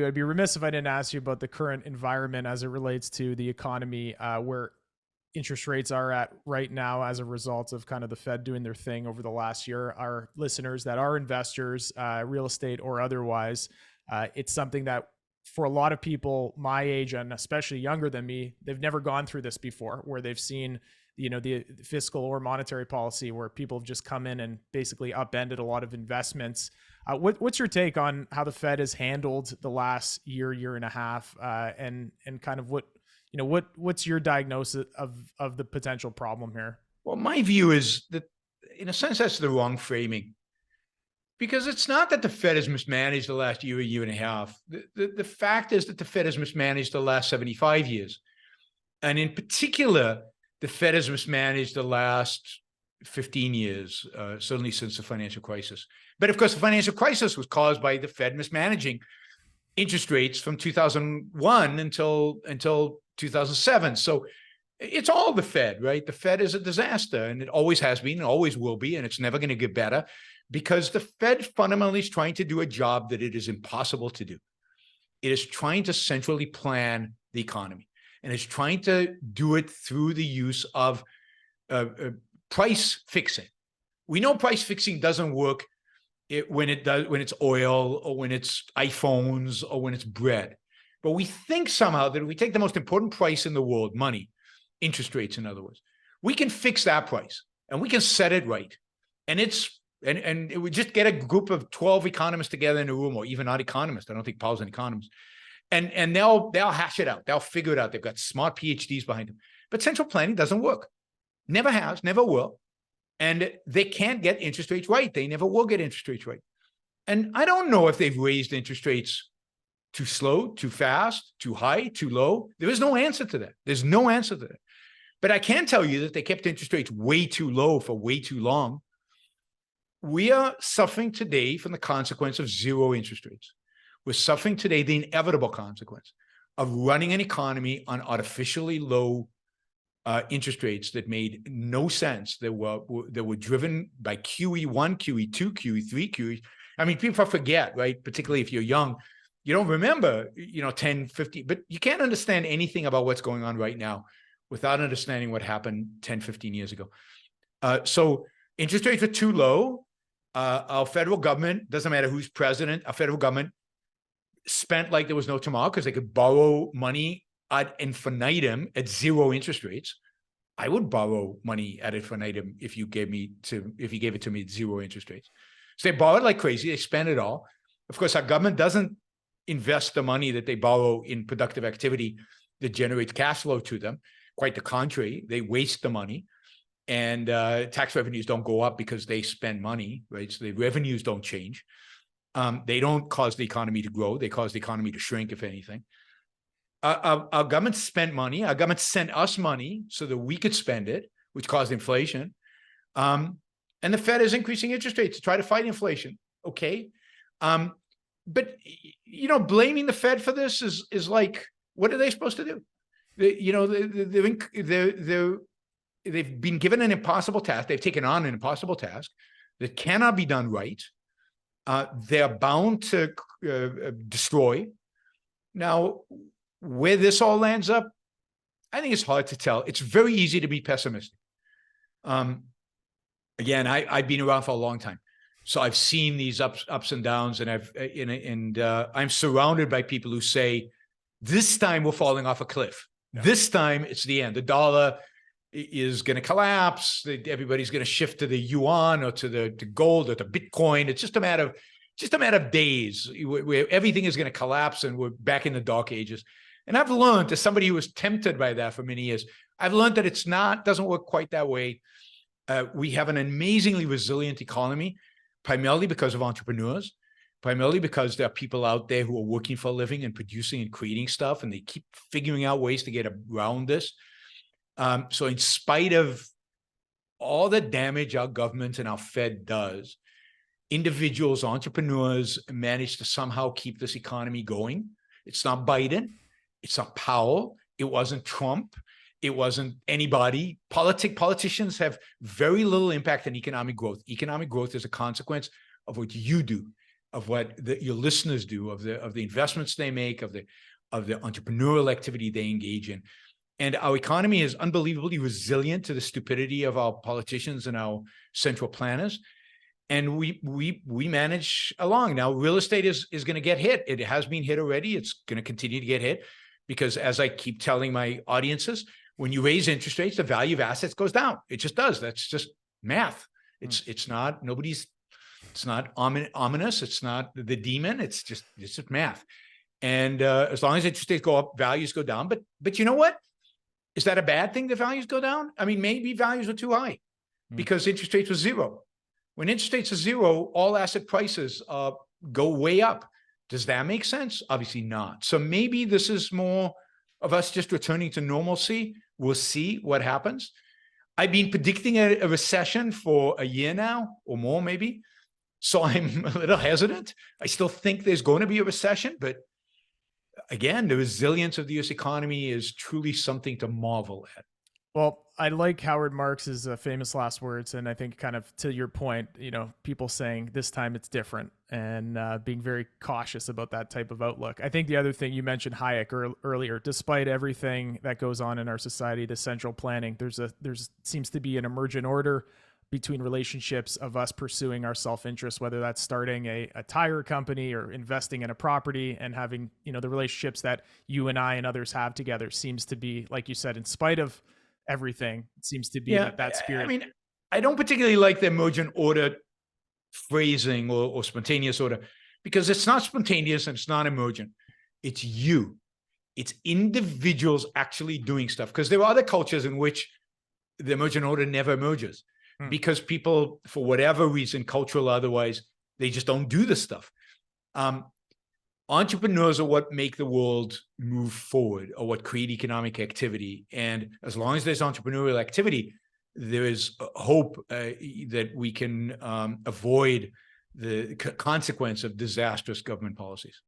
I'd be remiss if I didn't ask you about the current environment as it relates to the economy, where interest rates are at right now as a result of kind of the Fed doing their thing over the last year. Our listeners that are investors, real estate or otherwise, it's something that for a lot of people my age and especially younger than me, they've never gone through this before, where they've seen the fiscal or monetary policy where people have just come in and basically upended a lot of investments. What's your take on how the Fed has handled the last year and a half, and kind of what's your diagnosis of the potential problem here? Well, my view is that, in a sense, that's the wrong framing, because it's not that the Fed has mismanaged the last year and a half. The fact is that the Fed has mismanaged the last 75 years. And in particular, the Fed has mismanaged the last 15 years, certainly since the financial crisis. But of course, the financial crisis was caused by the Fed mismanaging interest rates from 2001 until 2007. So it's all the Fed, right? The Fed is a disaster, and it always has been and always will be, and it's never going to get better, because the Fed fundamentally is trying to do a job that it is impossible to do. It is trying to centrally plan the economy, and it's trying to do it through the use of price fixing. We know price fixing doesn't work when it's oil or when it's iPhones or when it's bread. But we think somehow that if we take the most important price in the world, money, interest rates, in other words, we can fix that price and we can set it right. And it would just get a group of 12 economists together in a room, or even not economists. I don't think Powell's an economist. And they'll hash it out. They'll figure it out. They've got smart PhDs behind them. But central planning doesn't work. Never has, never will. And they can't get interest rates right. They never will get interest rates right. And I don't know if they've raised interest rates too slow, too fast, too high, too low. There is no answer to that. There's no answer to that. But I can tell you that they kept interest rates way too low for way too long. We are suffering today from the consequence of zero interest rates. We're suffering today the inevitable consequence of running an economy on artificially low interest rates that made no sense. That were driven by QE1, QE2, QE3, QE. I mean, people forget, right? Particularly if you're young, you don't remember, 10, 50, but you can't understand anything about what's going on right now without understanding what happened 10, 15 years ago. So interest rates are too low. Our federal government, doesn't matter who's president, our federal government spent like there was no tomorrow because they could borrow money ad infinitum at zero interest rates. I would borrow money ad infinitum if you gave it to me at zero interest rates. So they borrowed like crazy. They spent it all. Of course, our government doesn't invest the money that they borrow in productive activity that generates cash flow to them. Quite the contrary, they waste the money. And tax revenues don't go up because they spend money, right? So the revenues don't change. They don't cause the economy to grow. They cause the economy to shrink, if anything. Our government spent money. Our government sent us money so that we could spend it, which caused inflation. And the Fed is increasing interest rates to try to fight inflation. Okay. But, blaming the Fed for this is like, what are they supposed to do? They've been given an impossible task. They've taken on an impossible task that cannot be done right. They're bound to destroy. Now, where this all lands up, I think it's hard to tell. It's very easy to be pessimistic. Again, I've been around for a long time, so I've seen these ups and downs, and I'm surrounded by people who say, this time we're falling off a cliff. Yeah. This time it's the end. The dollar is going to collapse. Everybody's going to shift to the yuan or to gold or to Bitcoin. It's just a matter of days where everything is going to collapse and we're back in the dark ages. And I've learned, as somebody who was tempted by that for many years, I've learned that doesn't work quite that way. We have an amazingly resilient economy, primarily because of entrepreneurs, primarily because there are people out there who are working for a living and producing and creating stuff, and they keep figuring out ways to get around this. So in spite of all the damage our government and our Fed does, individuals, entrepreneurs manage to somehow keep this economy going. It's not Biden. It's not Powell. It wasn't Trump. It wasn't anybody. Politicians have very little impact on economic growth. Economic growth is a consequence of what you do. of what your listeners do, of the investments they make, of the entrepreneurial activity they engage in. And our economy is unbelievably resilient to the stupidity of our politicians and our central planners. And we manage along. Now, real estate is going to get hit. It has been hit already. It's going to continue to get hit because, as I keep telling my audiences, when you raise interest rates, the value of assets goes down. It just does. That's just math. It's not ominous. It's not the demon. It's just math. And as long as interest rates go up, values go down. But you know what? Is that a bad thing that values go down? I mean, maybe values are too high because interest rates were zero. When interest rates are zero, all asset prices go way up. Does that make sense? Obviously not. So maybe this is more of us just returning to normalcy. We'll see what happens. I've been predicting a recession for a year now or more, maybe. So I'm a little hesitant. I still think there's going to be a recession, but again, the resilience of the U.S. economy is truly something to marvel at. Well, I like Howard Marks's famous last words, and I think kind of to your point, people saying this time it's different and being very cautious about that type of outlook. I think the other thing you mentioned Hayek earlier, despite everything that goes on in our society, the central planning, there's seems to be an emergent order between relationships of us pursuing our self-interest, whether that's starting a tire company or investing in a property, and having, the relationships that you and I and others have together seems to be, like you said, in spite of everything, it seems to be that spirit. I mean, I don't particularly like the emergent order phrasing or spontaneous order, because it's not spontaneous and it's not emergent. It's it's individuals actually doing stuff. Because there are other cultures in which the emergent order never emerges because people, for whatever reason, cultural or otherwise, they just don't do this stuff. Entrepreneurs are what make the world move forward, or what create economic activity. And as long as there's entrepreneurial activity, there is hope that we can avoid the consequence of disastrous government policies.